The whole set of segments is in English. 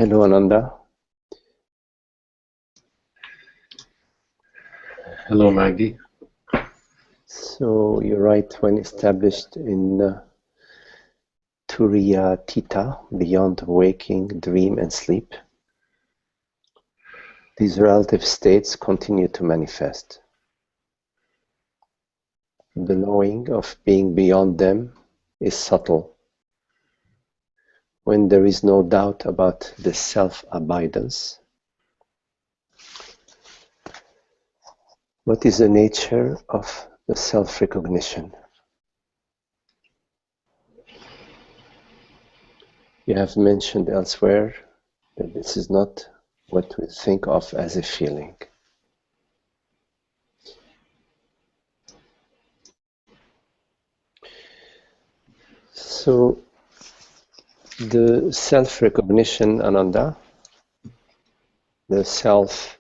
Hello, Ananda. Hello, Maggie. So you write, when established in Turiya Tita, beyond waking, dream, and sleep, these relative states continue to manifest. The knowing of being beyond them is subtle. When there is no doubt about the self-abidance, what is the nature of the self-recognition? You have mentioned elsewhere that this is not what we think of as a feeling. So the self-recognition, Ananda, the self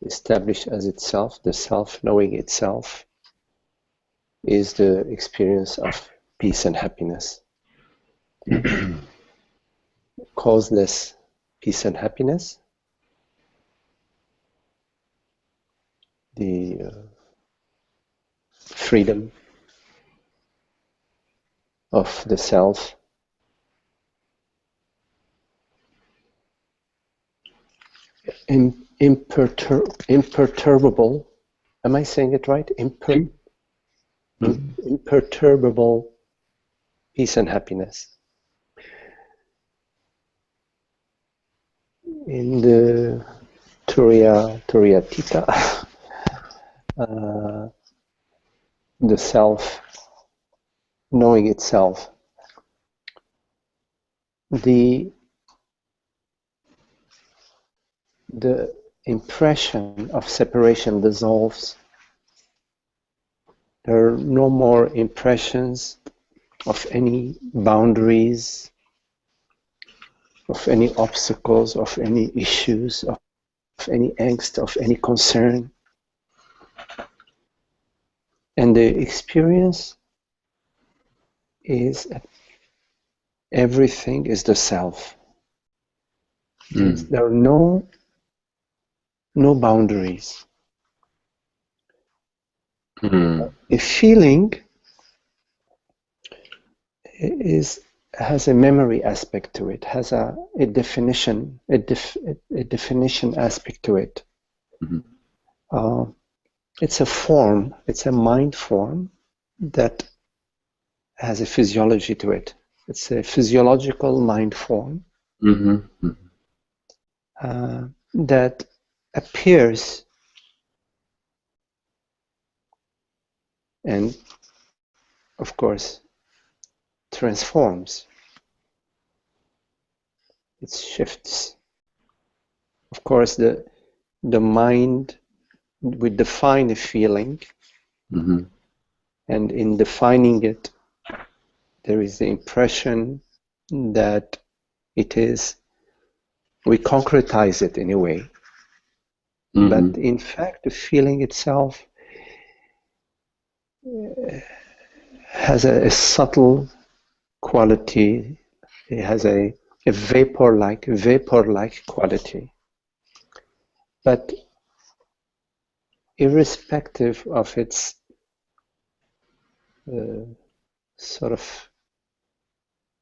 established as itself, the self knowing itself, is the experience of peace and happiness. Causeless peace and happiness, the freedom of the self, imperturbable, am I saying it right? Imperturbable peace and happiness. In the Turiya Tita, the self knowing itself, the impression of separation dissolves. There are no more impressions of any boundaries, of any obstacles, of any issues, of any angst, of any concern. And the experience is everything is the self. There are no boundaries. A feeling has a memory aspect to it, has a definition, a definition aspect to it. It's a form, it's a mind form that has a physiology to it. It's a physiological mind form that appears and, of course, transforms. It shifts. Of course, the mind, we define a feeling, and in defining it, there is the impression that it is, we concretize it in a way. But in fact, the feeling itself has a subtle quality. It has a vapor-like quality. But irrespective of its sort of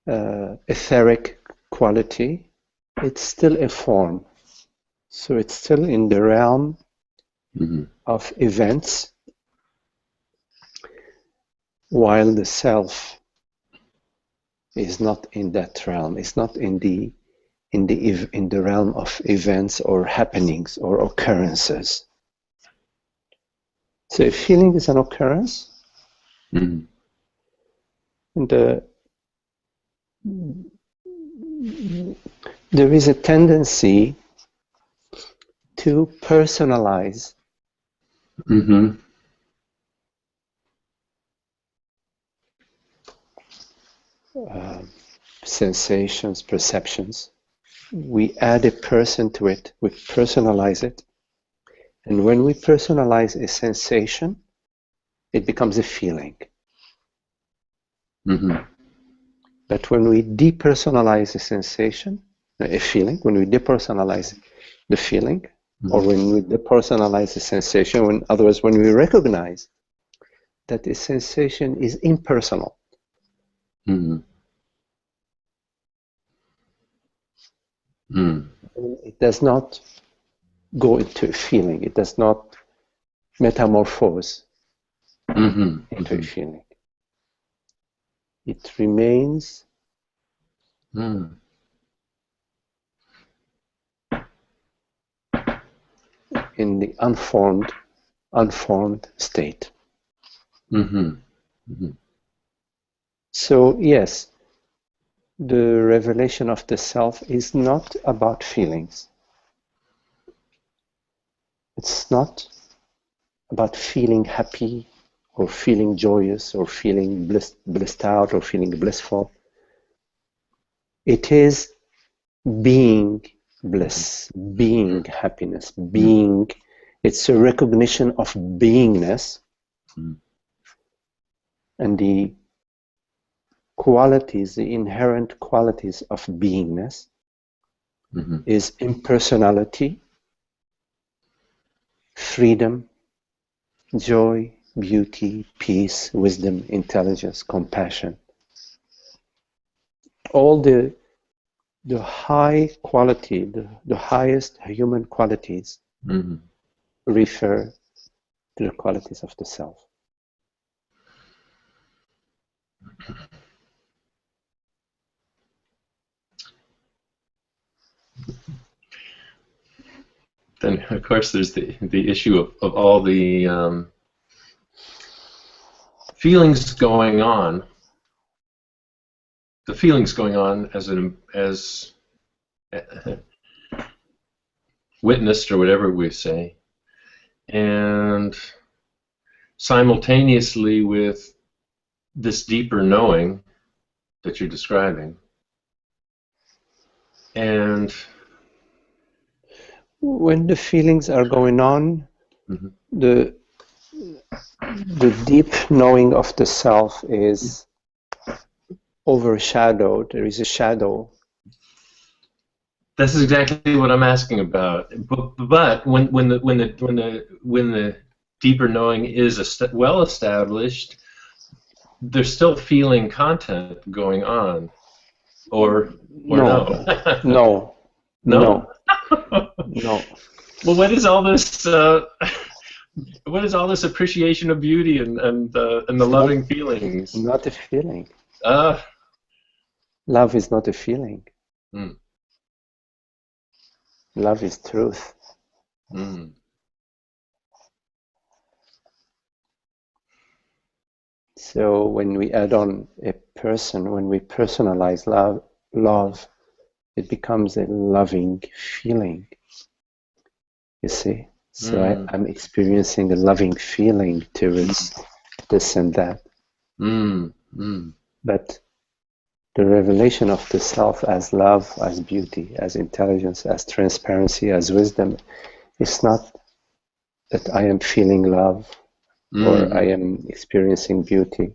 etheric quality, it's still a form. So it's still in the realm of events, while the self is not in that realm. It's not in the realm of events or happenings or occurrences. So a feeling is an occurrence, and there is a tendency to personalize sensations, perceptions. We add a person to it, we personalize it, and when we personalize a sensation, it becomes a feeling. But when we depersonalize a sensation, a feeling, when we depersonalize the feeling, or when we depersonalize the sensation, in other words, when we recognize that the sensation is impersonal. It does not go into a feeling. It does not metamorphose into a feeling. It remains in the unformed state. So yes, the revelation of the self is not about feelings. It's not about feeling happy or feeling joyous or feeling blissed out or feeling blissful. It is being bliss, being happiness, being. It's a recognition of beingness and the qualities, the inherent qualities of beingness is impersonality, freedom, joy, beauty, peace, wisdom, intelligence, compassion. All the high quality, the highest human qualities refer to the qualities of the self. Then, of course, there's the issue of all the feelings going on. The feelings going on as witnessed, or whatever we say, and simultaneously with this deeper knowing that you're describing. And when the feelings are going on, the deep knowing of the self is overshadowed. There is a shadow. That's exactly what I'm asking about. But when the deeper knowing is well established, there's still feeling content going on, or no? No. No. No. Well, what is all this? What is all this appreciation of beauty and the loving feelings? Not a feeling. Love is not a feeling. Love is truth. So when we add on a person, when we personalize love, it becomes a loving feeling. You see? So I'm experiencing a loving feeling towards this and that. But the revelation of the self as love, as beauty, as intelligence, as transparency, as wisdom, is not that I am feeling love or I am experiencing beauty.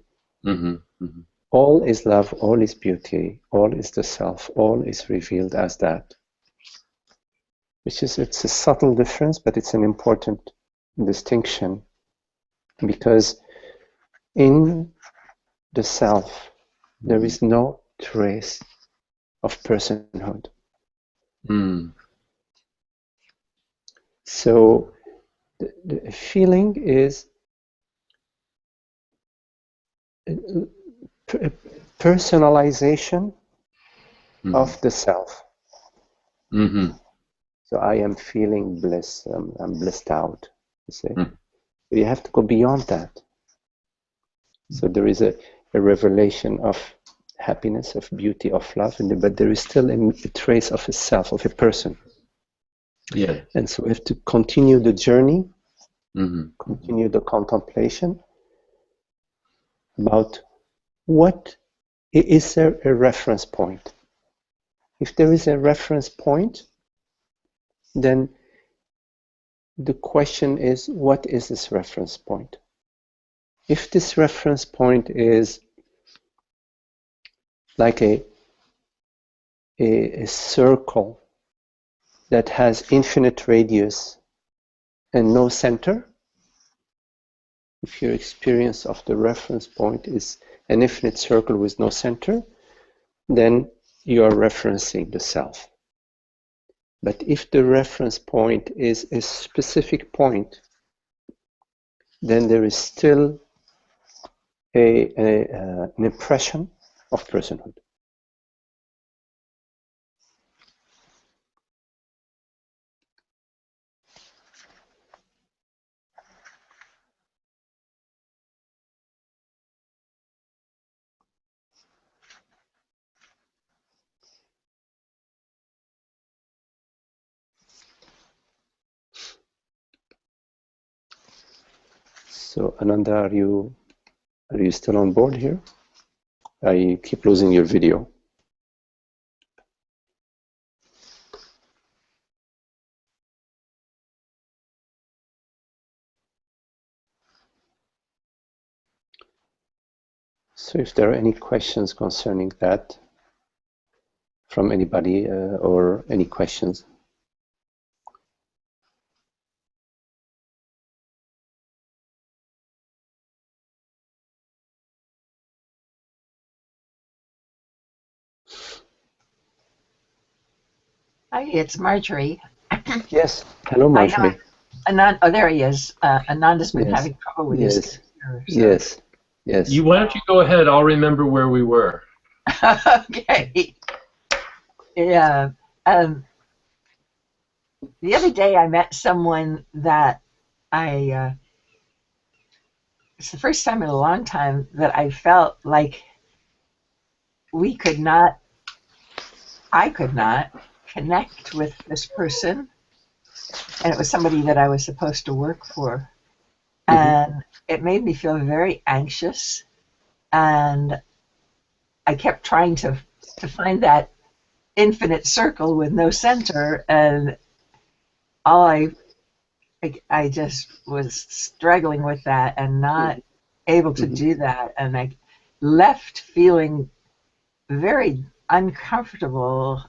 All is love, all is beauty, all is the self, all is revealed as that. It's a subtle difference, but it's an important distinction, because in the self there is no trace of personhood. So the feeling is personalization of the self. So I am feeling bliss, I'm blissed out, you see. You have to go beyond that. So there is a revelation of happiness, of beauty, of love, but there is still a trace of a self, of a person. Yeah. And so we have to continue the journey, continue the contemplation about what is there a reference point. If there is a reference point, then the question is, what is this reference point? If this reference point is like a a circle that has infinite radius and no center, if your experience of the reference point is an infinite circle with no center, then you are referencing the self. But if the reference point is a specific point, then there is still an impression of personhood. So Ananda, are you still on board here? I keep losing your video. So if there are any questions concerning that from anybody or any questions. Hi, it's Marjorie. Yes. Hello, I know Marjorie. Anand. Oh, there he is. Ananda's been Yes. having trouble with his Yes. computer. So. Yes. Yes. Why don't you go ahead? I'll remember where we were. Okay. Yeah. The other day I met someone that it's the first time in a long time that I felt like I could not connect with this person. And it was somebody that I was supposed to work for. And it made me feel very anxious. And I kept trying to find that infinite circle with no center, and all I just was struggling with that and not able to do that, and I left feeling very uncomfortable,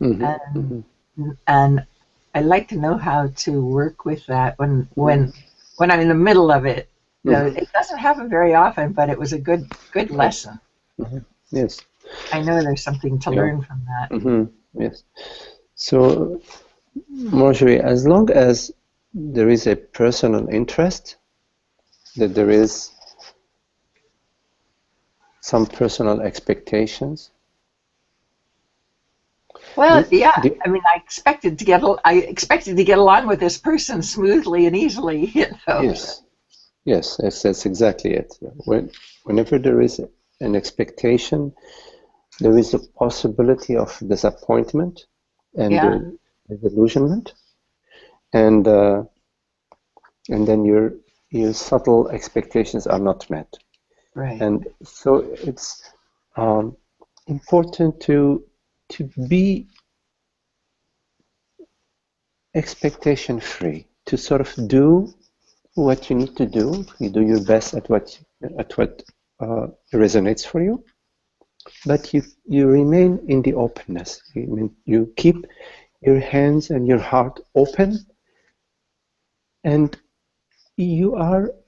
and I'd like to know how to work with that when I'm in the middle of it. It doesn't happen very often, but it was a good lesson. Yes. I know there's something to learn from that. Yes. So, Marjorie, as long as there is a personal interest, that there is some personal expectations. Well, yeah. I mean, I expected to get along with this person smoothly and easily. You know? Yes, that's exactly it. Whenever there is an expectation, there is a possibility of disappointment and disillusionment, and then your subtle expectations are not met. Right. And so it's important to be expectation free, to sort of do what you need to do. You do your best at what resonates for you, but you remain in the openness. You keep your hands and your heart open, and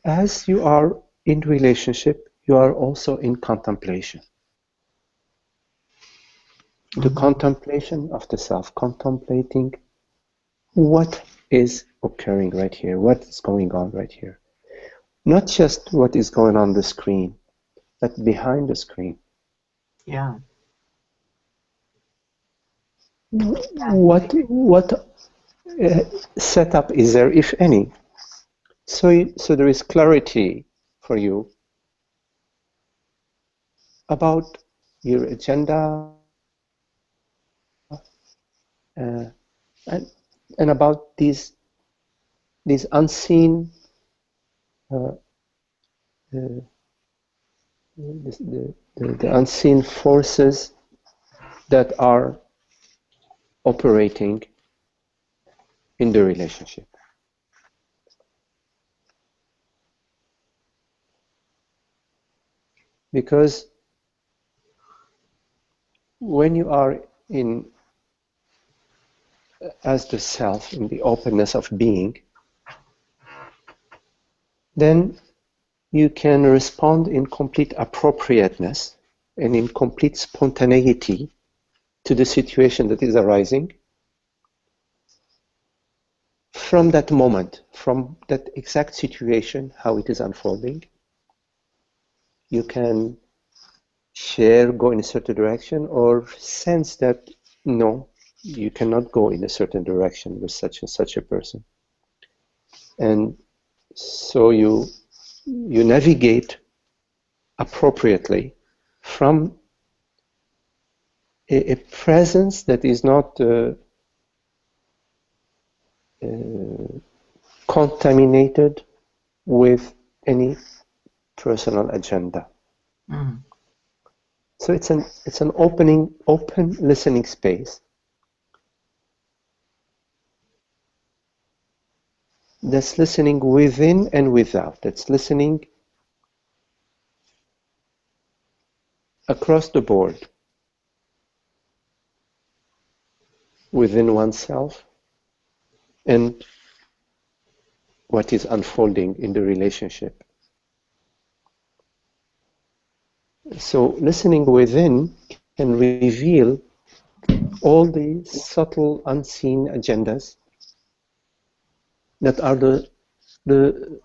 as you are in relationship, you are also in contemplation. The contemplation of the self, contemplating what is occurring right here, what is going on right here. Not just what is going on the screen, but behind the screen. Yeah. What setup is there, if any? So there is clarity for you about your agenda and about these unseen the unseen forces that are operating in the relationship. Because when you are in as the self, in the openness of being, then you can respond in complete appropriateness and in complete spontaneity to the situation that is arising from that moment, from that exact situation, how it is unfolding. You can share, go in a certain direction, or sense that no, you cannot go in a certain direction with such and such a person. And so you navigate appropriately from a presence that is not contaminated with any personal agenda. Mm. So it's an open listening space that's listening within and without. That's listening across the board, within oneself and what is unfolding in the relationship. So listening within can reveal all the subtle, unseen agendas that are the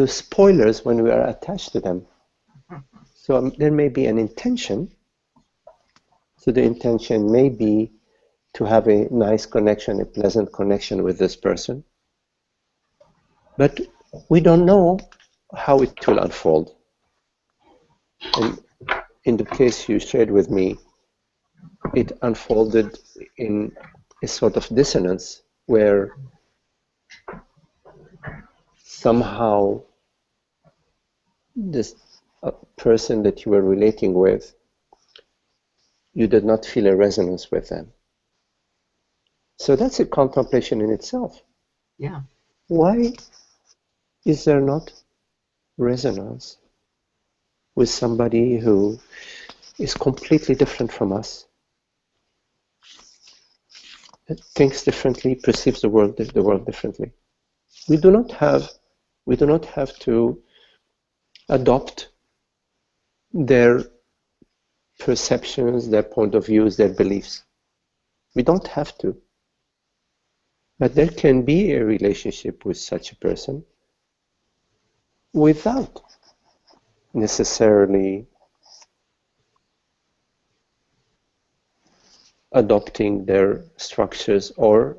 spoilers when we are attached to them. So there may be an intention. So the intention may be to have a nice connection, a pleasant connection with this person. But we don't know how it will unfold. And in the case you shared with me, it unfolded in a sort of dissonance where somehow this person that you were relating with, you did not feel a resonance with them. So that's a contemplation in itself. Yeah. Why is there not resonance with somebody who is completely different from us, thinks differently, perceives the world differently? We do not have to adopt their perceptions, their point of views, their beliefs. We don't have to. But there can be a relationship with such a person without necessarily adopting their structures or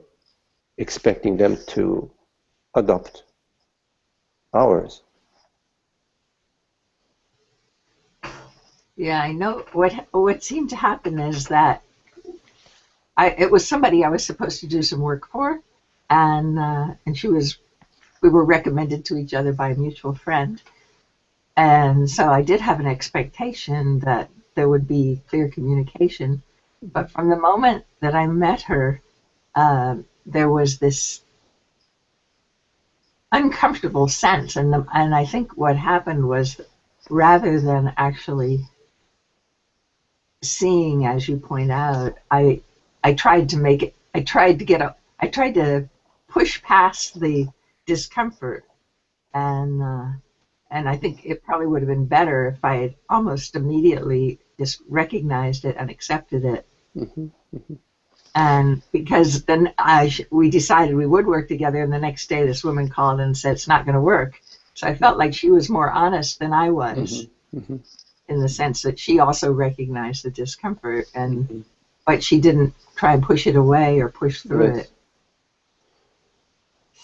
expecting them to adopt ours. Yeah, I know what seemed to happen is that it was somebody I was supposed to do some work for, and we were recommended to each other by a mutual friend, and so I did have an expectation that there would be clear communication, but from the moment that I met her, there was this uncomfortable sense, and I think what happened was, rather than actually seeing, as you point out, I tried to make it. I tried to push past the discomfort, and I think it probably would have been better if I had almost immediately just recognized it and accepted it. Mm-hmm. Mm-hmm. And because then we decided we would work together, and the next day this woman called and said it's not going to work. So I felt like she was more honest than I was, Mm-hmm. in the sense that she also recognized the discomfort, Mm-hmm. but she didn't try and push it away or push through Yes. it.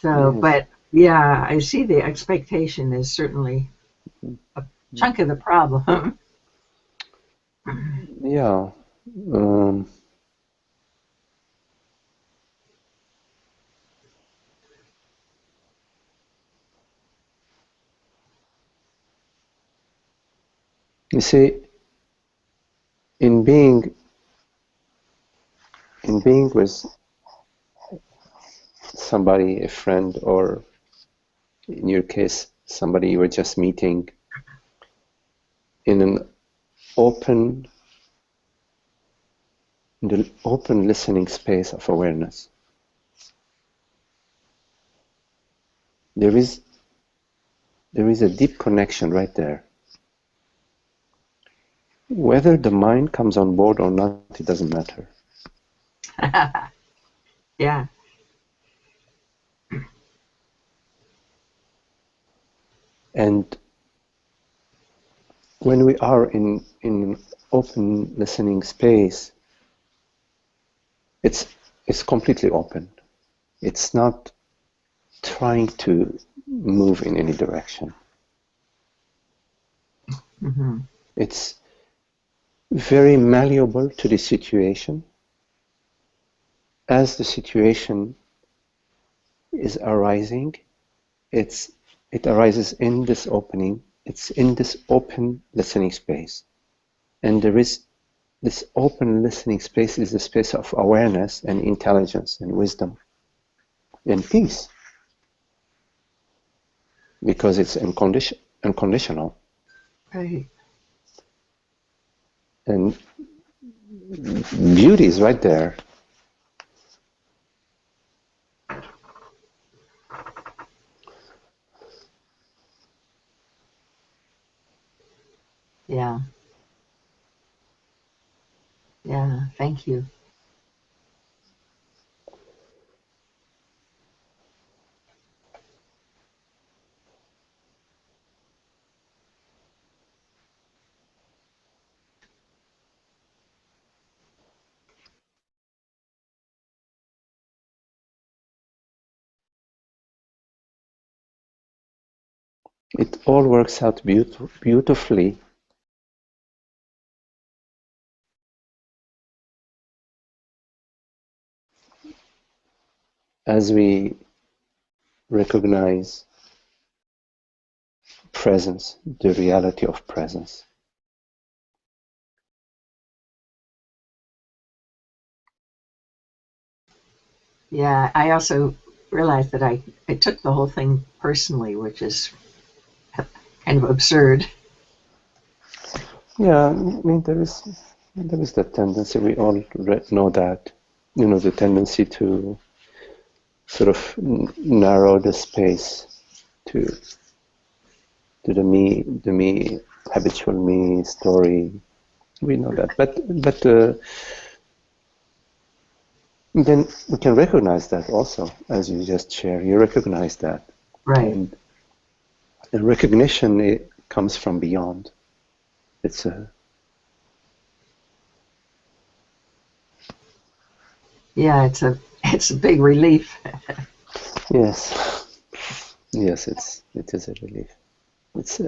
So, Yes. but yeah, I see the expectation is certainly a chunk of the problem. Yeah. You see, in being with somebody, a friend, or in your case, somebody you were just meeting, in an open, in the open listening space of awareness. There is a deep connection right there. Whether the mind comes on board or not, it doesn't matter. Yeah. And when we are in open listening space, it's completely open. It's not trying to move in any direction. Mm-hmm. It's very malleable to the situation. As the situation is arising, it arises in this opening. It's in this open listening space. And there is this open listening space is the space of awareness and intelligence and wisdom and peace. Because it's unconditional. Right. And beauty is right there. Yeah. Yeah. Thank you. It all works out beautifully as we recognize presence, the reality of presence. Yeah. I also realized that I took the whole thing personally, which is kind of absurd. Yeah, I mean, there is that tendency, we all know that, the tendency to sort of narrow the space to the me, habitual me story. We know that, but then we can recognize that also, as you just shared. You recognize that, Right. and the recognition, it comes from beyond. It's a Yeah. It's a big relief. yes, yes. It is a relief. It's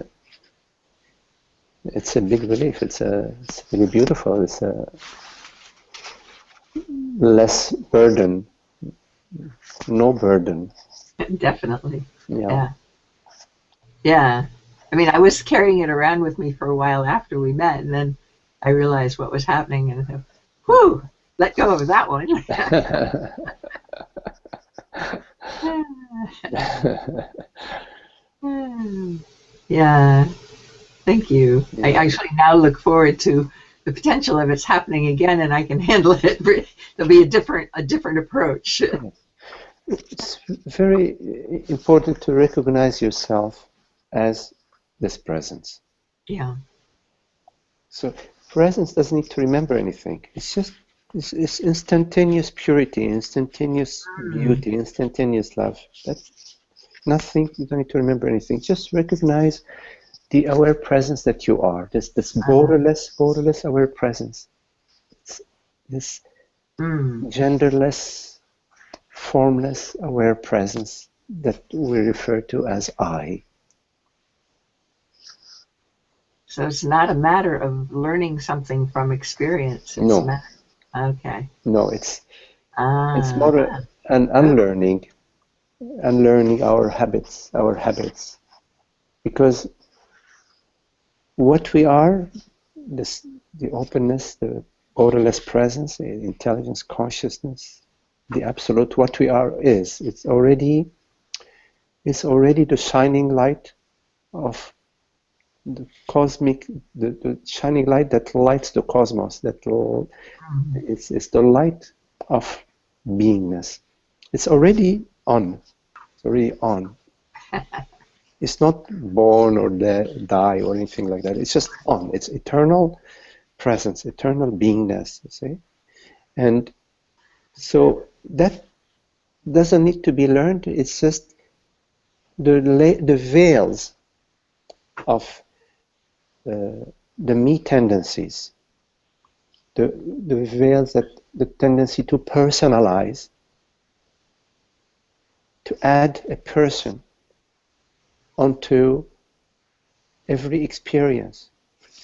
a big relief. It's really beautiful. It's a less burden, no burden. Definitely. Yeah. Yeah. Yeah. I mean, I was carrying it around with me for a while after we met, and then I realized what was happening, and I thought, whew, let go of that one. Yeah. Thank you. Yeah. I actually now look forward to the potential of it's happening again, and I can handle it. There'll be a different approach. It's very important to recognize yourself as this presence. Yeah. So presence doesn't need to remember anything. It's just it's instantaneous purity, instantaneous beauty, instantaneous love. That's nothing. You don't need to remember anything. Just recognize the aware presence that you are. This borderless aware presence. It's this genderless, formless aware presence that we refer to as I. So it's not a matter of learning something from experience. No. Okay. No, it's more an unlearning our habits, because what we are, the openness, the borderless presence, the intelligence, consciousness, the absolute, what we are is, it's already the shining light of the cosmic, the shining light that lights the cosmos, it's the light of beingness. It's already on. It's already on. It's not born or die or anything like that. It's just on. It's eternal presence, eternal beingness, you see? And so that doesn't need to be learned. It's just the veils of the me tendencies, the veils that the tendency to personalize, to add a person onto every experience,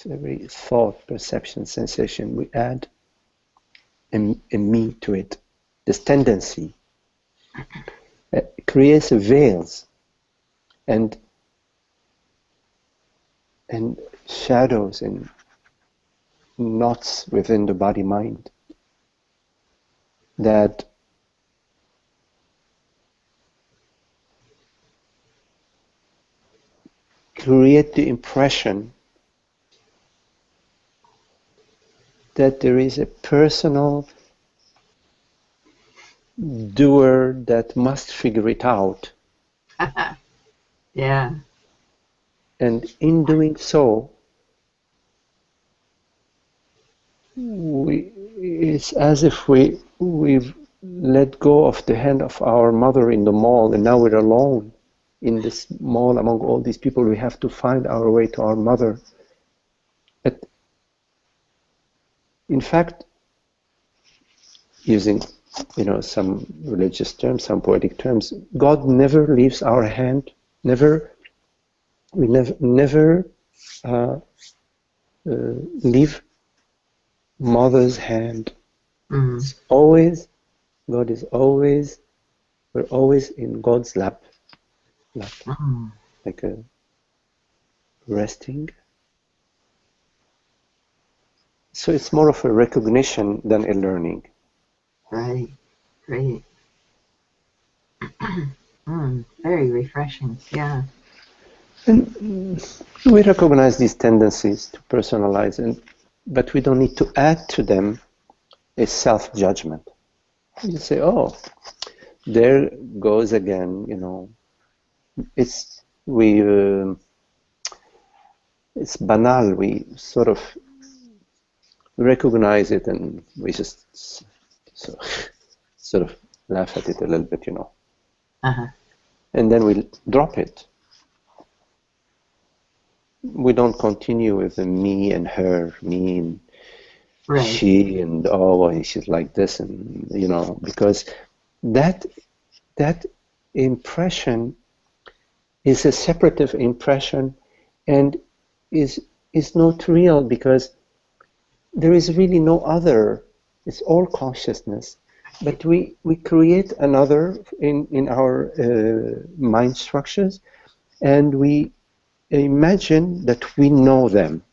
every thought, perception, sensation. We add a me to it. This tendency creates veils and shadows and knots within the body-mind that create the impression that there is a personal doer that must figure it out. Yeah. And in doing so, it's as if we've let go of the hand of our mother in the mall, and now we're alone in this mall among all these people. We have to find our way to our mother. But in fact, using some religious terms, some poetic terms, God never leaves our hand. We never leave mother's hand. It's always, God is always, we're always in God's lap, like a resting. So it's more of a recognition than a learning. Right, great. Very refreshing, yeah. And we recognize these tendencies to personalize, but we don't need to add to them a self-judgment. We just say, oh, there goes again, it's banal. We sort of recognize it and we just sort of laugh at it a little bit, and then we drop it. We don't continue with the me and her, me and she, and she's like this, and because that impression is a separative impression and is not real, because there is really no other. It's all consciousness, but we create another in our mind structures, and we imagine that we know them.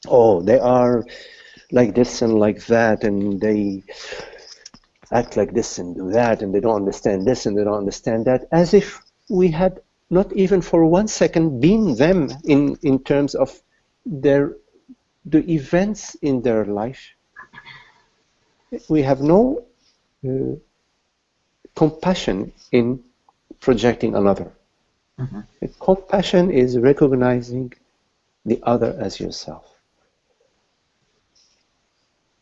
Oh, they are like this and like that, and they act like this and do that, and they don't understand this and they don't understand that, as if we had not even for 1 second been them in terms of the events in their life. We have no compassion in projecting another. Compassion is recognizing the other as yourself.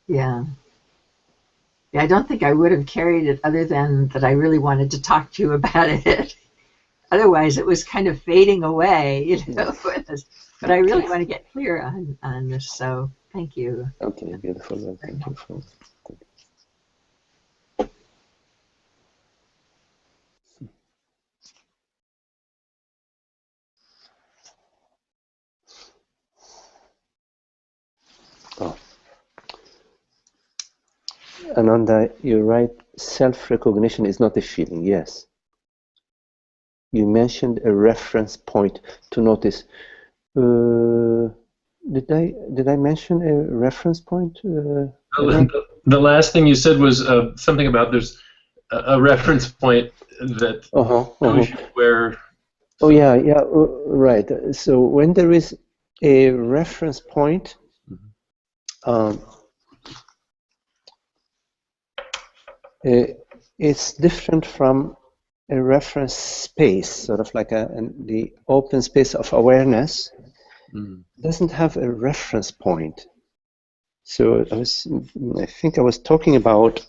Yeah. I don't think I would have carried it other than that I really wanted to talk to you about it. Otherwise, it was kind of fading away, But I really want to get clear on this, so thank you. Okay, beautiful. Well, thank you for. Oh. Ananda, you're right. Self-recognition is not a feeling. Yes. You mentioned a reference point to notice. Did I mention a reference point? The last thing you said was something about there's a reference point that shows you where Oh yeah, yeah, right. So when there is a reference point, it's different from a reference space, sort of like the open space of awareness doesn't have a reference point. So I think I was talking about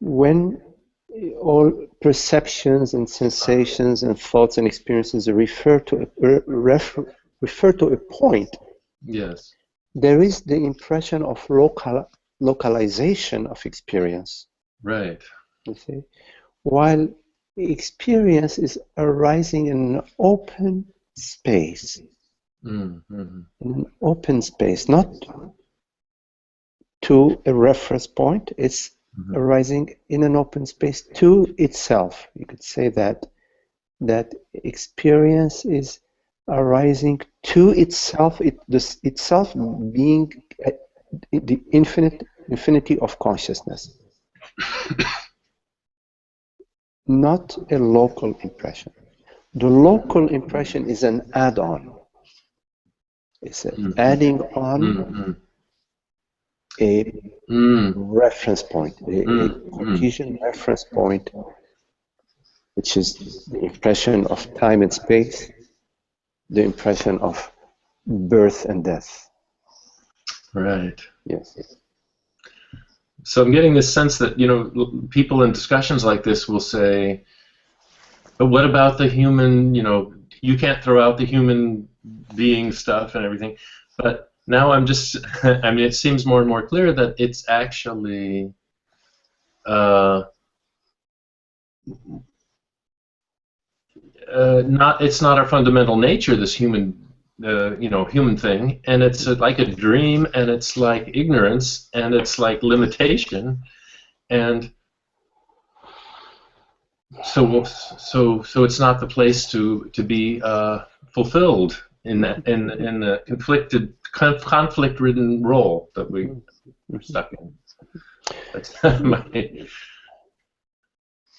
when all perceptions and sensations and thoughts and experiences refer to a point. Yes. There is the impression of localization of experience. Right. You see, while experience is arising in an open space, in an open space, not to a reference point. It's arising in an open space to itself. You could say that experience is arising to itself, itself being the infinity of consciousness, not a local impression. The local impression is an add-on. It's adding on a reference point, a Cartesian reference point, which is the impression of time and space, the impression of birth and death. Right. Yes. So I'm getting this sense that, people in discussions like this will say, but what about the human, you can't throw out the human being stuff and everything. But now I'm just, it seems more and more clear that it's actually it's not our fundamental nature, this human human thing, and it's like a dream, and it's like ignorance, and it's like limitation, and so it's not the place to be fulfilled in the conflict-ridden role that we're stuck in. That's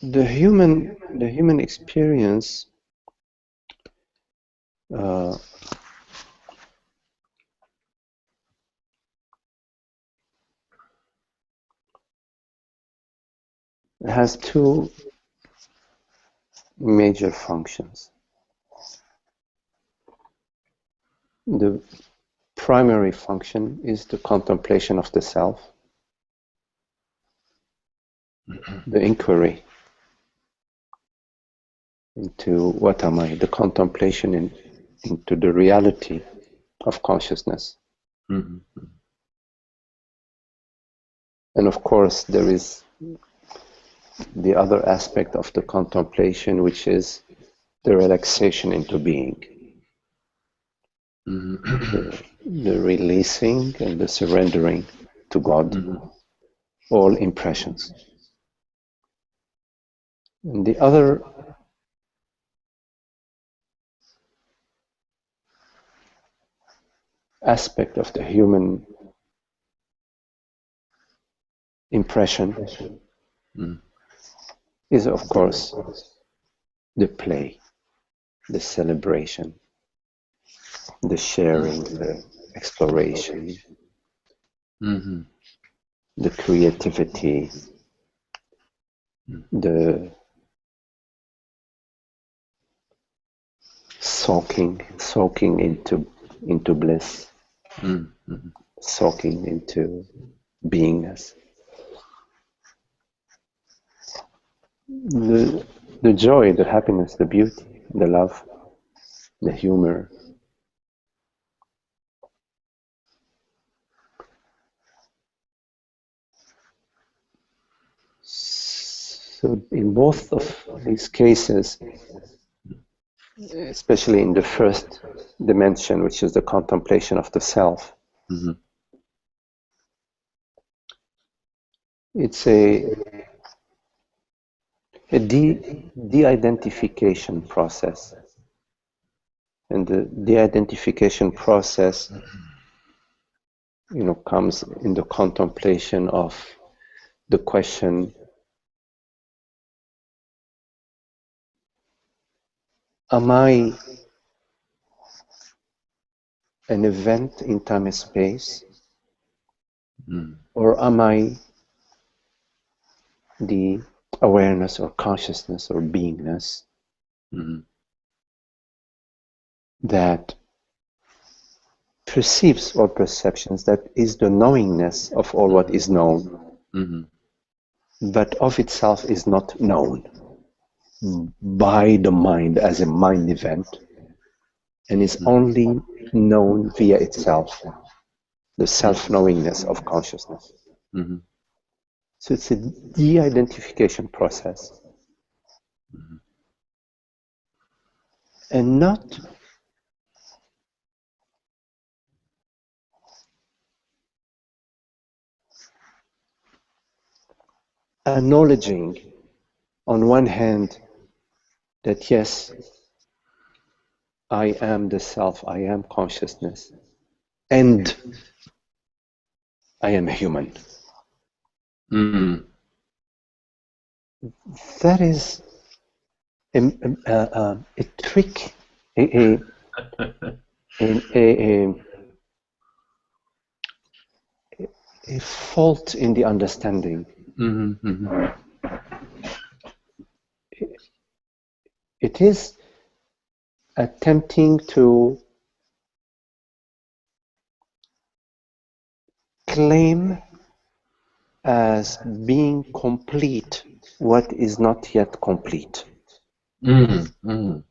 the human experience has two major functions. The primary function is the contemplation of the self, the inquiry into what am I, the contemplation into the reality of consciousness. And of course there is the other aspect of the contemplation, which is the relaxation into being, the releasing and the surrendering to God, all impressions. And the other aspect of the human impression is, of course, the play, the celebration, the sharing, the exploration, the creativity, the soaking into bliss, soaking into beingness. The joy, the happiness, the beauty, the love, the humor. So in both of these cases, especially in the first dimension, which is the contemplation of the self, it's a de-identification process. And the de-identification process, comes in the contemplation of the question, am I an event in time and space, or am I the awareness or consciousness or beingness that perceives all perceptions, that is the knowingness of all what is known, but of itself is not known by the mind as a mind event, and is only known via itself, the self-knowingness of consciousness. So it's a de-identification process, and not acknowledging on one hand that yes, I am the self, I am consciousness, and I am a human. That is a trick, a fault in the understanding. It is attempting to claim as being complete what is not yet complete. And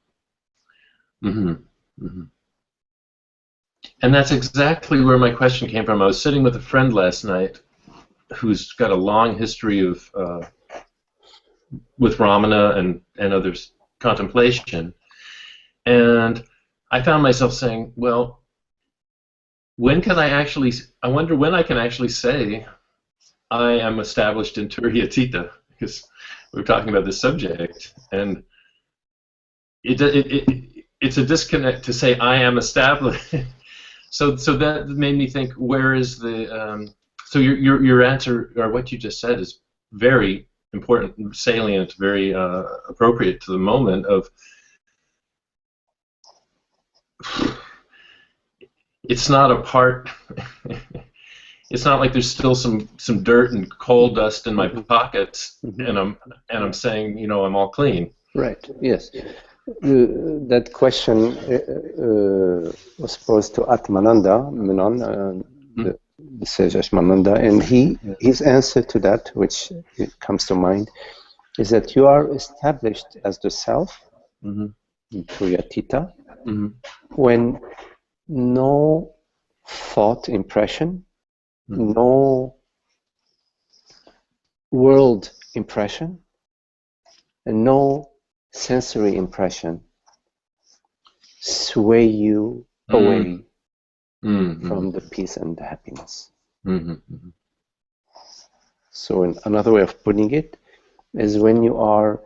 that's exactly where my question came from. I was sitting with a friend last night who's got a long history of with Ramana and others contemplation, and I found myself saying, well, when can I actually, I wonder when I can actually say I am established in Turiya, because we're talking about this subject, and it's a disconnect to say I am established. So that made me think, where is the so your answer, or what you just said, is very important, salient, very appropriate to the moment of it's not a part. It's not like there's still some dirt and coal dust in my pockets, and I'm saying, you know, I'm all clean. Right. Yes. That question was posed to Atmananda Menon, the sage Atmananda, and his answer to that, which comes to mind, is that you are established as the self, Tuyatita, when no thought impression, no world impression, and no sensory impression sway you away from the peace and the happiness. So another way of putting it is when you are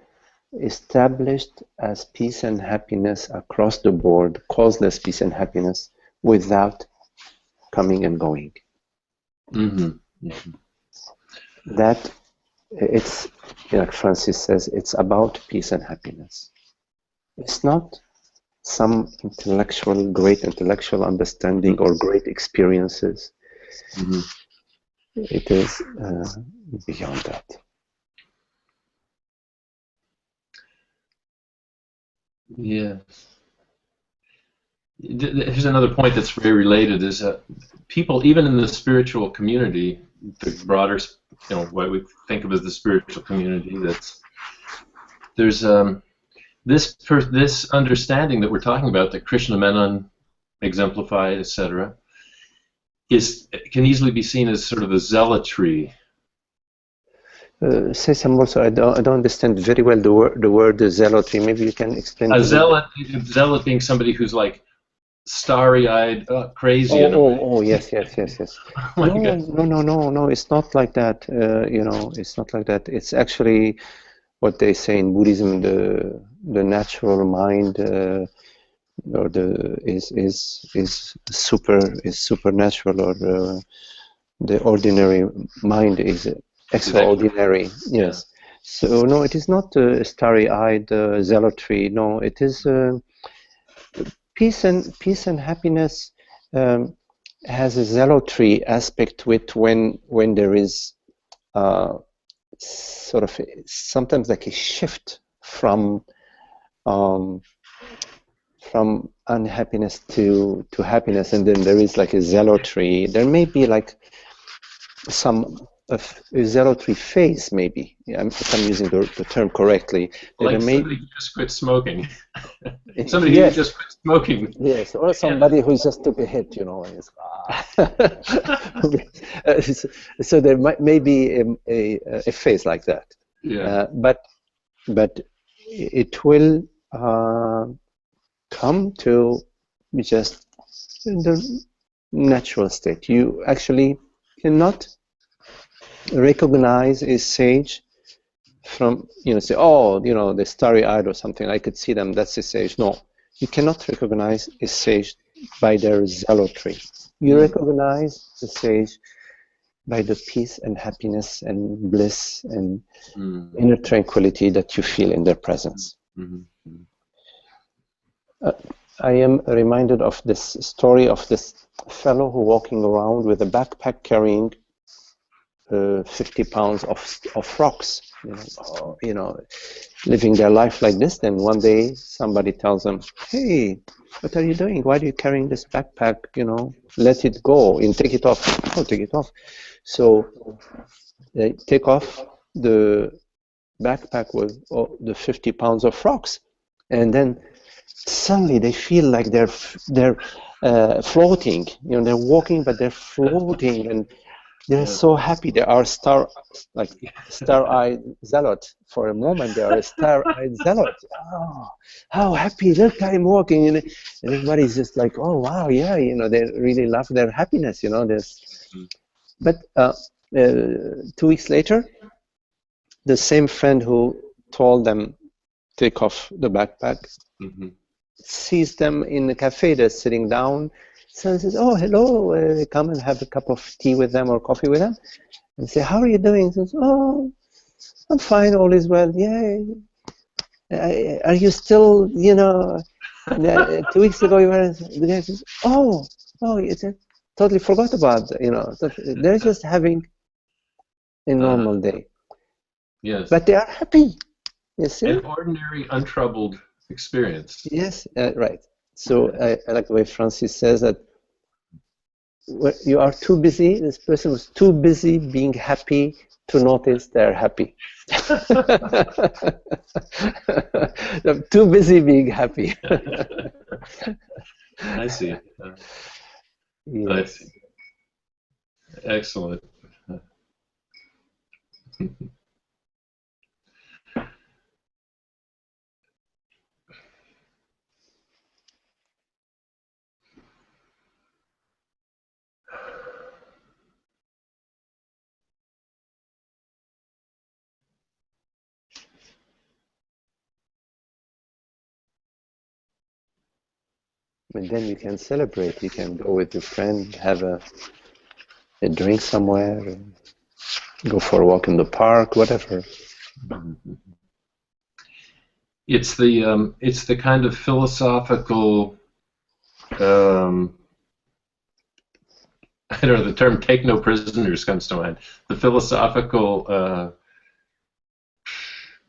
established as peace and happiness across the board, causeless peace and happiness, without coming and going. That it's, like Francis says, it's about peace and happiness. It's not some great intellectual understanding or great experiences. It is beyond that. Yes. Here's another point that's very related: is that people, even in the spiritual community, the broader, you know, what we think of as the spiritual community, there's this understanding that we're talking about, that Krishna Menon exemplified, etc., can easily be seen as sort of a zealotry. Say some more. So I don't understand very well the word zealotry. Maybe you can explain. A zealot being somebody who's like starry-eyed, crazy. Yes. Oh No. It's not like that. You know, it's not like that. It's actually what they say in Buddhism: the natural mind, or is supernatural, or the ordinary mind is extraordinary. Yes. So no, it is not starry-eyed zealotry. No, it is peace and happiness has a zealotry aspect to it when there is sort of sometimes like a shift from unhappiness to happiness, and then there is like a zealotry. There may be like some of a zealotry phase, maybe, if I'm using the term correctly. Like somebody who just quit smoking. Somebody yes. who just quit smoking. Yes, or somebody who just took a hit, you know. And so there may be a phase like that. Yeah. But it will come to just the natural state. You actually cannot recognize a sage from, say, oh, the starry-eyed or something, I could see them, that's a sage. No, you cannot recognize a sage by their zealotry. You recognize the sage by the peace and happiness and bliss and inner tranquility that you feel in their presence. I am reminded of this story of this fellow who walking around with a backpack carrying 50 pounds of rocks, living their life like this. Then one day somebody tells them, hey, what are you doing? Why are you carrying this backpack? Let it go and take it off. Oh, take it off. So they take off the backpack with the 50 pounds of rocks, and then suddenly they feel like they're floating. They're walking, but they're floating, and they're so happy. They are star-eyed zealot. For a moment, they are a star-eyed zealot. Oh, how happy! Look, I'm walking, and everybody's just like, oh wow, yeah, they really love their happiness. But 2 weeks later, the same friend who told them take off the backpack sees them in the cafe. They're sitting down. So he says, oh, hello, come and have a cup of tea with them or coffee with them. And say, how are you doing? He says, oh, I'm fine, all is well. Yay. Are you still, 2 weeks ago you were, the guy says, oh, it's totally forgot about, they're just having a normal day. Yes. But they are happy, you see? An ordinary, untroubled experience. Yes, right. So I like the way Francis says that you are too busy, this person was too busy being happy to notice they're happy. They're too busy being happy. I see. Yes. I see. Excellent. And then you can celebrate. You can go with your friend, have a drink somewhere, go for a walk in the park, whatever. It's the kind of philosophical, I don't know, the term "take no prisoners" comes to mind. The philosophical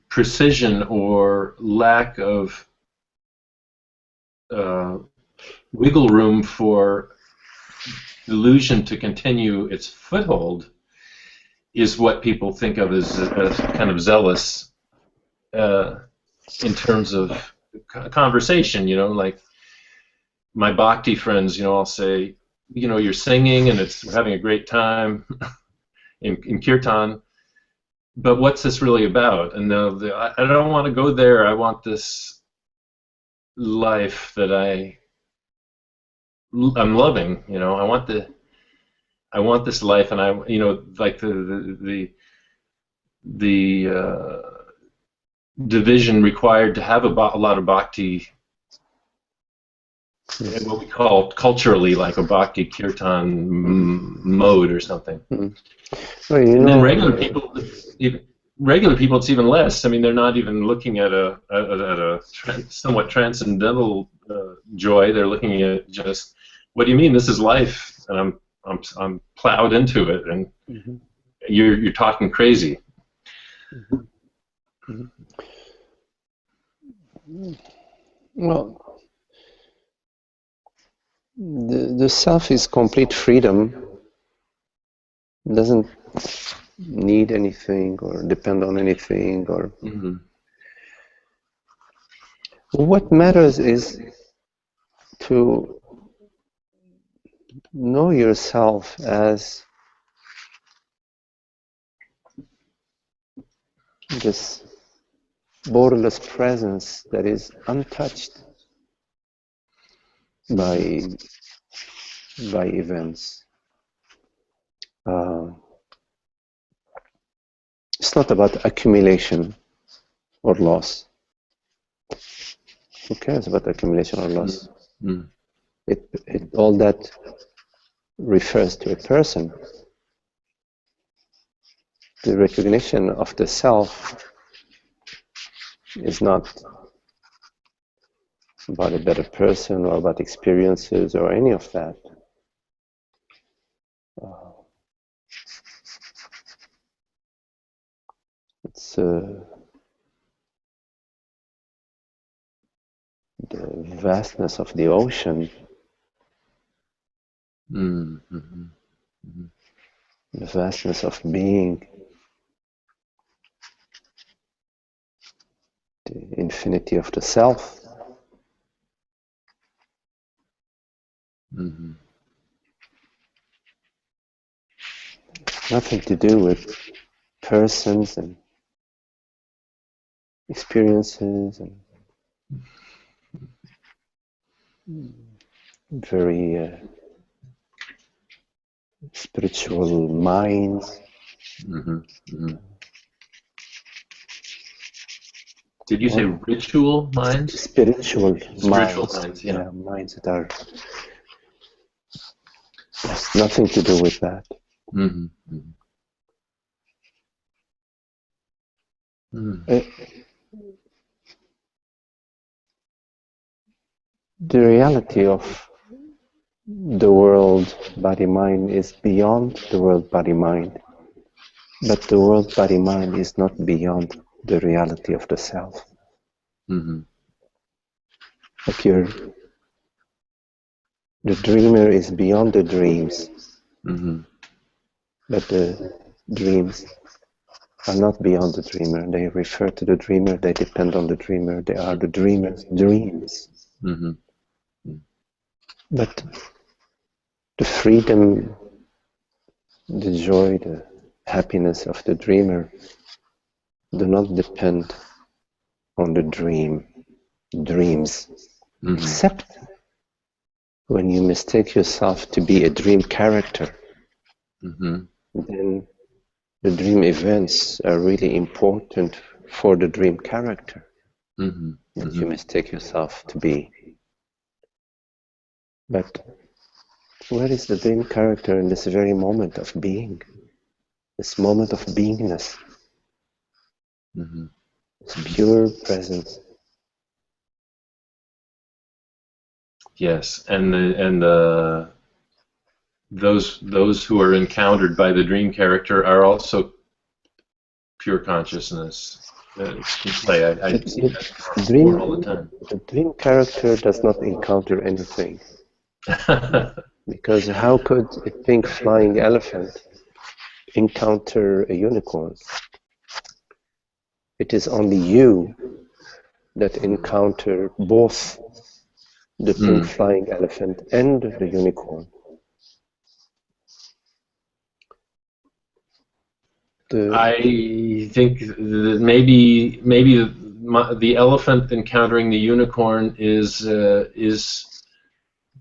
precision or lack of wiggle room for illusion to continue its foothold is what people think of as kind of zealous in terms of conversation. Like my bhakti friends, I'll say, you're singing and we're having a great time in kirtan, but what's this really about? And I don't want to go there. I want this life that I'm loving. I want this life, and like the division required to have a lot of bhakti, what we call culturally like a bhakti kirtan mode or something. Well, and then regular people, regular people, it's even less. I mean, they're not even looking at a somewhat transcendental joy. They're looking at just, what do you mean? This is life, and I'm plowed into it, and Mhm. you're talking crazy. Mhm. Mhm. Well, the self is complete freedom, doesn't need anything or depend on anything. Or Mm-hmm. what matters is to know yourself as this borderless presence that is untouched by events. It's not about accumulation or loss. Who cares about accumulation or loss? Mm-hmm. All that refers to a person. The recognition of the self is not about a better person or about experiences or any of that. It's the vastness of the ocean, Mm-hmm. Mm-hmm. the vastness of being, the infinity of the self. Mm-hmm. Nothing to do with persons and experiences and very spiritual minds. Mm-hmm. Mm-hmm. Did you say Or ritual minds? spiritual Spiritual minds. minds, yeah. Minds that are has nothing to do with that. Mm-hmm. Mm-hmm. The reality of the world body-mind is beyond the world body-mind, but the world body-mind is not beyond the reality of the self. Mm-hmm. Like the dreamer is beyond the dreams, Mm-hmm. but the dreams are not beyond the dreamer. They refer to the dreamer, they depend on the dreamer, they are the dreamer's dreams. Mm-hmm. But the freedom, the joy, the happiness of the dreamer do not depend on the dreams, Mm-hmm. except when you mistake yourself to be a dream character. Mm-hmm. Then the dream events are really important for the dream character Mm-hmm. that Mm-hmm. you mistake yourself to be. But where is the dream character in this very moment of being? This moment of beingness, Mm-hmm. this pure presence. Yes, and those who are encountered by the dream character are also pure consciousness in play. I see that before all the time. The dream character does not encounter anything. Because how could a pink flying elephant encounter a unicorn? It is only you that encounter both the pink flying elephant and the unicorn. I think that maybe the elephant encountering the unicorn is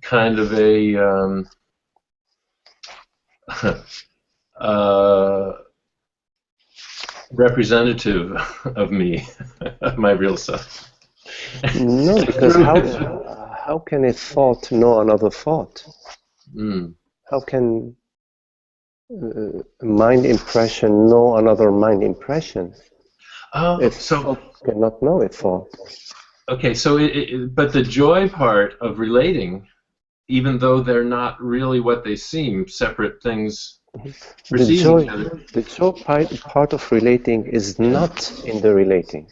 kind of a representative of me, of my real self. No, because how can a thought know another thought? Mm. How can mind impression know another mind impression Oh, if so cannot know it for. okay, so but the joy part of relating, even though they're not really what they seem, separate things The perceiving joy, each other. the joy part of relating is not in the relating.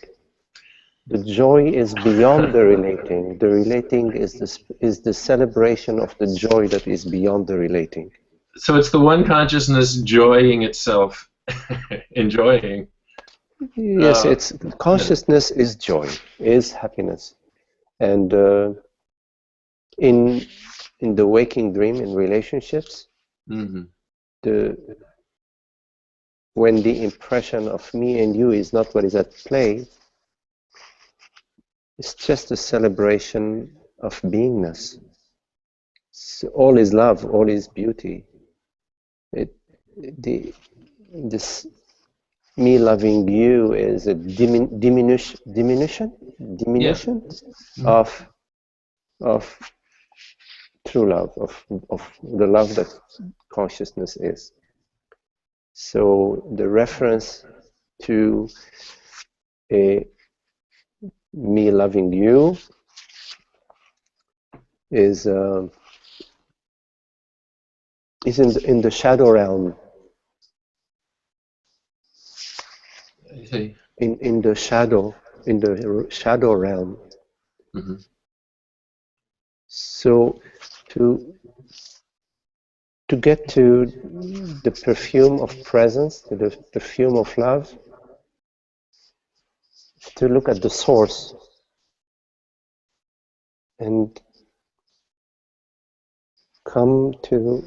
The joy is beyond the relating. The relating is the celebration of the joy that is beyond the relating. So it's the one consciousness joying itself, enjoying. Yes, it's consciousness is joy, is happiness, and in the waking dream in relationships, Mm-hmm. When the impression of me and you is not what is at play, it's just a celebration of beingness. So all is love, all is beauty. This me loving you is a diminution Yeah. of true love, of the love that consciousness is. So the reference to a me loving you is in the shadow realm. I see. In the shadow realm. Mm-hmm. So to get to the perfume of presence, to the perfume of love, to look at the source and come to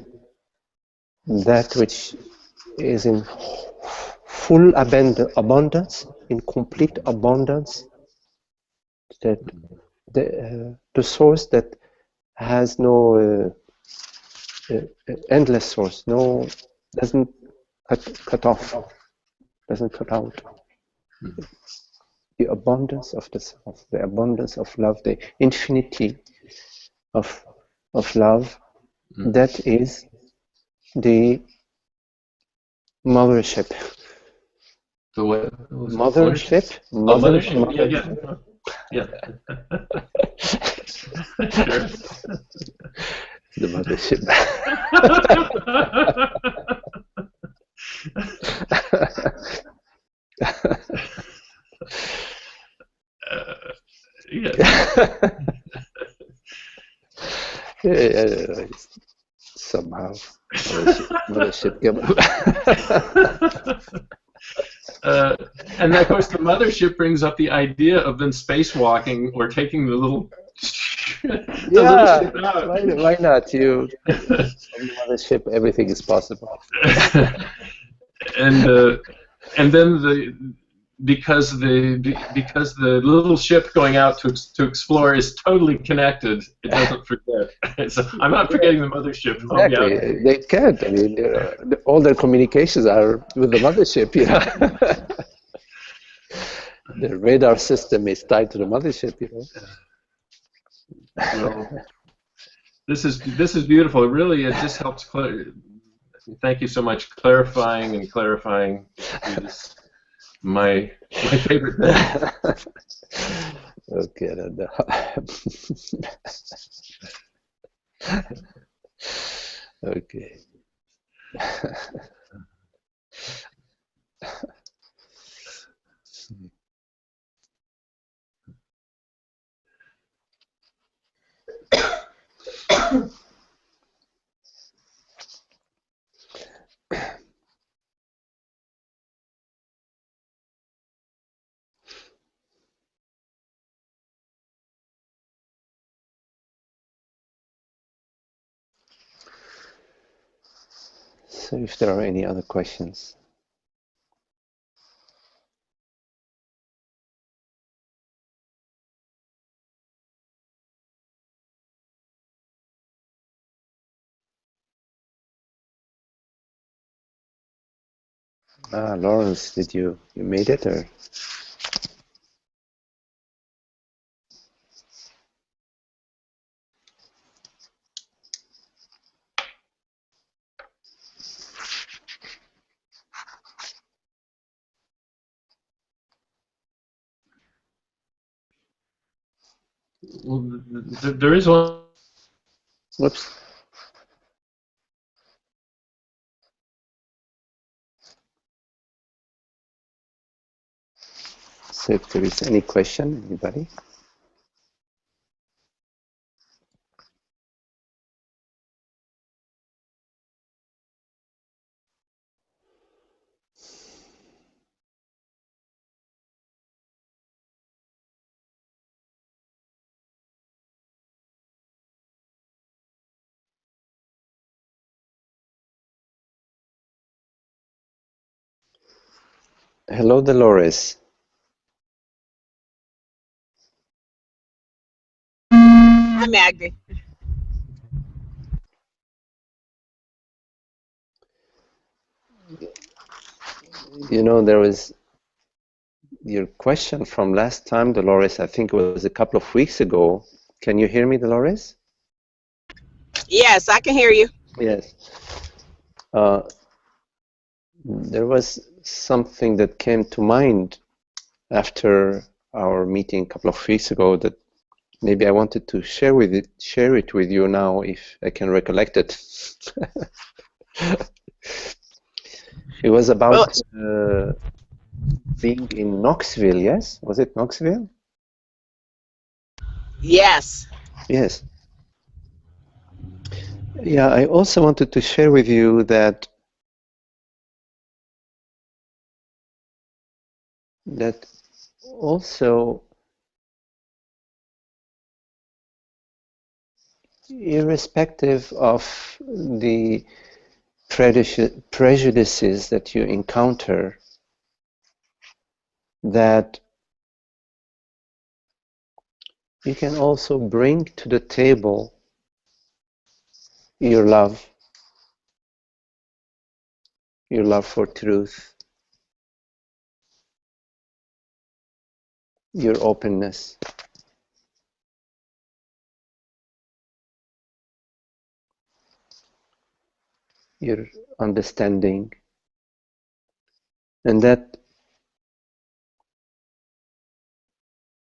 that which is in full abundance, in complete abundance, that the source that has no endless source, no, doesn't cut off, doesn't cut out. The abundance of the self, the abundance of love, the infinity of love, that is the mothership. The what? Mothership? Oh, mothership. Yeah. Sure. The mothership. Yeah, somehow. Mothership. And of course, the mothership brings up the idea of then spacewalking or taking the little, little ship out. Why not? From the mothership, everything is possible. And then because the little ship going out to explore is totally connected, it doesn't forget. So I'm not forgetting the mothership. Exactly, they can't. I mean, all their communications are with the mothership. The radar system is tied to the mothership. Well, this is beautiful. It just helps. Thank you so much, clarifying this, my favorite thing. Okay. Okay. So if there are any other questions. Lawrence, did you made it, or? Well, there is one. Whoops. So if there is any question, anybody? Hello, Dolores. Hi, Maggie. You know, there was your question from last time, Dolores. I think it was a couple of weeks ago. Can you hear me, Dolores? Yes, I can hear you. Yes. There was something that came to mind after our meeting a couple of weeks ago that maybe I wanted to share it with you now, if I can recollect it. It was Well, about being in Knoxville, yes? Was it Knoxville? yes. Yes. Yeah, I also wanted to share with you that also, irrespective of the prejudices that you encounter, that you can also bring to the table your love for truth, your openness, your understanding, and that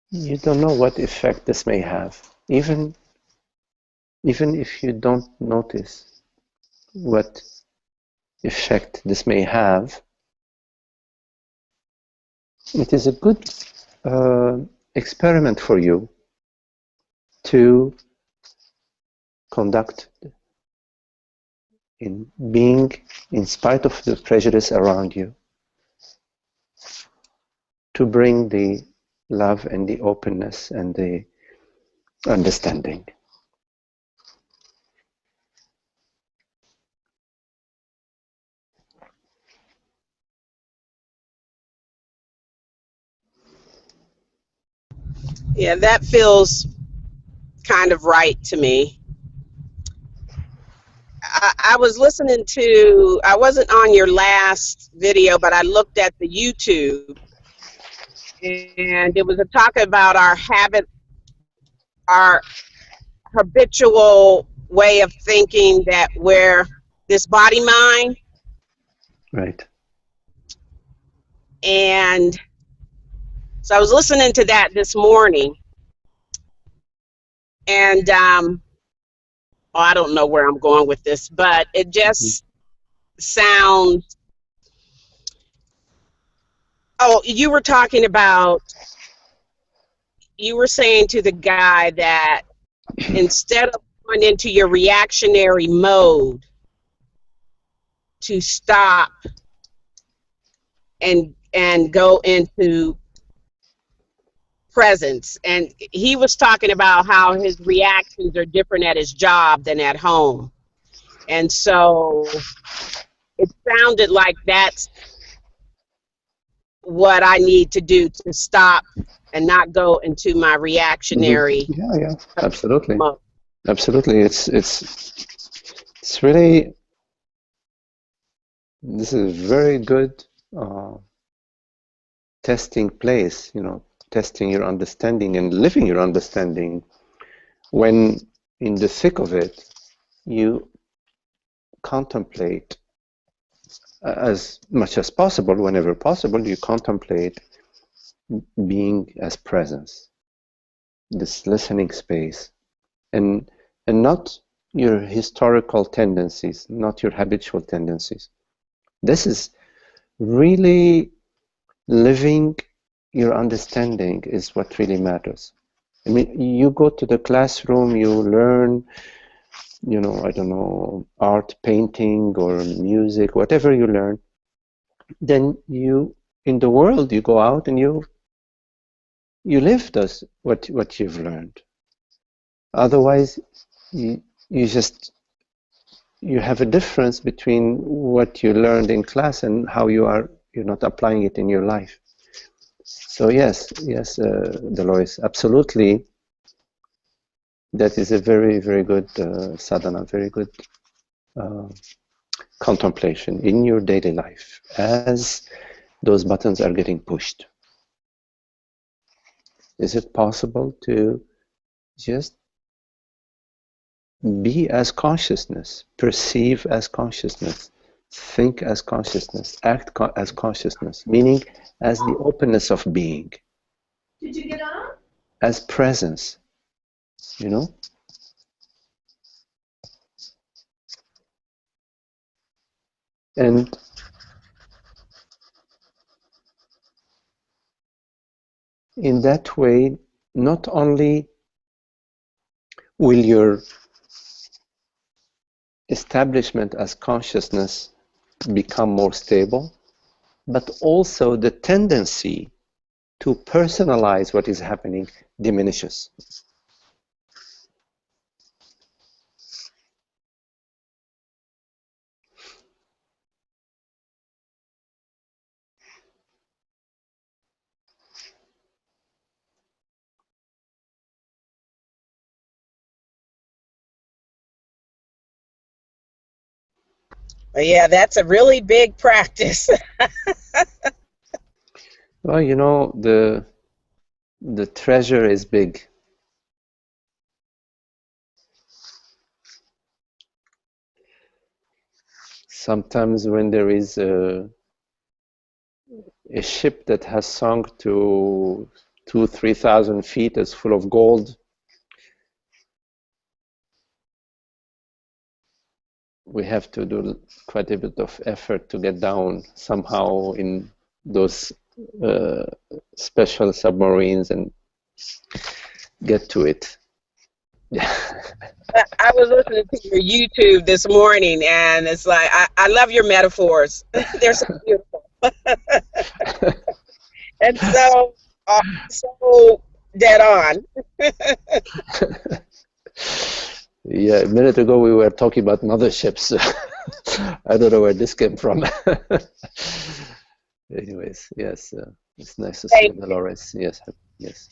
you don't know what effect this may have, even if you don't notice what effect this may have. It is a good experiment for you to conduct in being, in spite of the prejudice around you, to bring the love and the openness and the understanding. Yeah, that feels kind of right to me. I was listening to, I wasn't on your last video, but I looked at the YouTube, and it was a talk about our habit, our habitual way of thinking that we're this body mind. Right. And so I was listening to that this morning, and I don't know where I'm going with this, but it just sounds. Oh, you were talking about, you were saying to the guy that instead of going into your reactionary mode, to stop and go into presence. And he was talking about how his reactions are different at his job than at home. And so it sounded like that's what I need to do, to stop and not go into my reactionary Yeah, absolutely. mode. Absolutely. It's really, this is a very good testing place, testing your understanding and living your understanding, when in the thick of it you contemplate, as much as possible, whenever possible, you contemplate being as presence, this listening space, and not your historical tendencies, not your habitual tendencies. This is really living your understanding is what really matters. I mean, you go to the classroom, you learn, you know, I don't know, art, painting, or music, whatever you learn. Then you, in the world, you go out and you live those what you've learned. Otherwise, you just you have a difference between what you learned in class and how you're not applying it in your life. So yes, Dolores, absolutely. That is a very, very good sadhana, very good contemplation in your daily life as those buttons are getting pushed. Is it possible to just be as consciousness, perceive as consciousness, think as consciousness, act as consciousness, meaning as the openness of being? Did you get up? As presence, you know? And in that way, not only will your establishment as consciousness become more stable, but also the tendency to personalize what is happening diminishes. Yeah, that's a really big practice. Well, you know, the treasure is big. Sometimes when there is a ship that has sunk to 2,000-3,000 feet is full of gold, we have to do quite a bit of effort to get down somehow in those special submarines and get to it. Yeah. I was listening to your YouTube this morning, and it's like I love your metaphors. They're so beautiful, and so dead on. Yeah, a minute ago we were talking about motherships. I don't know where this came from. Anyways, yes, it's nice to see you, Dolores. Yes, yes.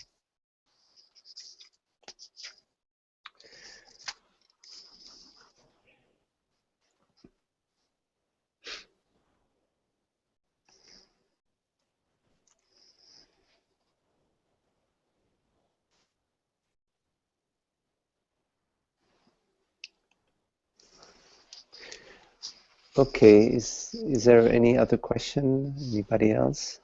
Okay, is there any other question? Anybody else?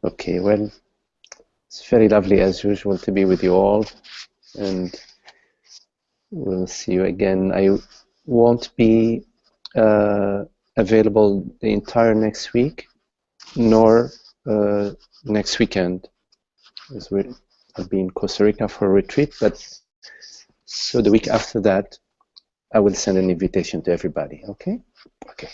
Okay, well, it's very lovely as usual to be with you all, and we'll see you again. I won't be available the entire next week, nor next weekend, as I'll be in Costa Rica for a retreat, but so the week after that, I will send an invitation to everybody, okay? Okay.